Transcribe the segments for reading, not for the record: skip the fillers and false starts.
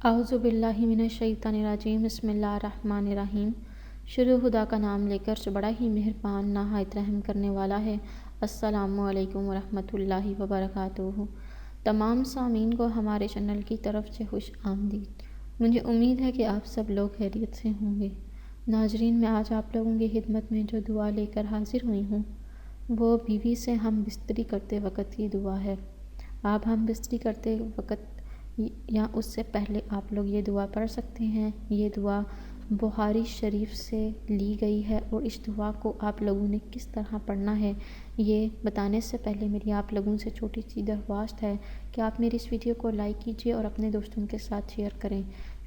اعوذ باللہ من الشیطان الرجیم، بسم اللہ الرحمن الرحیم۔ شروع خدا کا نام لے کر جو بڑا ہی مہربان نہایت رحم کرنے والا ہے۔ السلام علیکم ورحمۃ اللہ وبرکاتہ۔ تمام سامعین کو ہمارے چینل کی طرف سے خوش آمدید۔ مجھے امید ہے کہ آپ سب لوگ خیریت سے ہوں گے۔ ناظرین، میں آج آپ لوگوں کی خدمت میں جو دعا لے کر حاضر ہوئی ہوں وہ بیوی سے ہم بستری کرتے وقت کی دعا ہے۔ آپ ہم بستری کرتے وقت یا اس سے پہلے آپ لوگ یہ دعا پڑھ سکتے ہیں۔ یہ دعا بخاری شریف سے لی گئی ہے، اور اس دعا کو آپ لوگوں نے کس طرح پڑھنا ہے یہ بتانے سے پہلے میری آپ لوگوں سے چھوٹی سی درخواست ہے کہ آپ میری اس ویڈیو کو لائک کیجیے اور اپنے دوستوں کے ساتھ شیئر کریں۔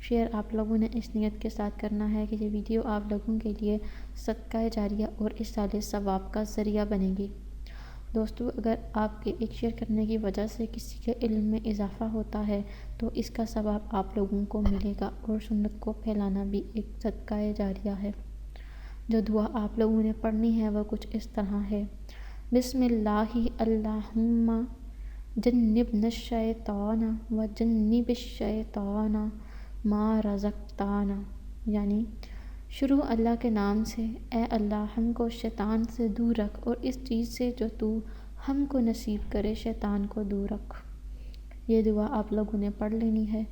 شیئر آپ لوگوں نے اس نیت کے ساتھ کرنا ہے کہ یہ ویڈیو آپ لوگوں کے لیے صدقہ جاریہ اور ایصال ثواب کا ذریعہ بنے گی۔ دوستو، اگر آپ کے ایک شیئر کرنے کی وجہ سے کسی کے علم میں اضافہ ہوتا ہے تو اس کا ثواب آپ لوگوں کو ملے گا، اور سنت کو پھیلانا بھی ایک صدقہ جاریہ ہے۔ جو دعا آپ لوگوں نے پڑھنی ہے وہ کچھ اس طرح ہے: بسم اللہ اللہم جنبنا الشیطان وجنب الشیطان ما رزقتانا، یعنی شروع اللہ کے نام سے، اے اللہ ہم کو شیطان سے دور رکھ، اور اس چیز سے جو تو ہم کو نصیب کرے شیطان کو دور رکھ۔ یہ دعا آپ لوگوں نے پڑھ لینی ہے۔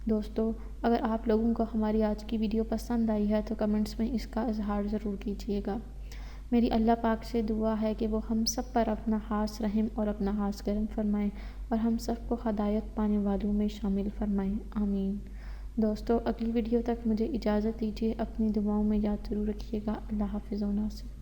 دوستو، اگر آپ لوگوں کو ہماری آج کی ویڈیو پسند آئی ہے تو کمنٹس میں اس کا اظہار ضرور کیجیے گا۔ میری اللہ پاک سے دعا ہے کہ وہ ہم سب پر اپنا خاص رحم اور اپنا خاص کرم فرمائیں، اور ہم سب کو ہدایت پانے والوں میں شامل فرمائیں، آمین۔ دوستو، اگلی ویڈیو تک مجھے اجازت دیجیے۔ اپنی دعاؤں میں یاد ضرور رکھیے گا۔ اللہ حافظ و ناصر۔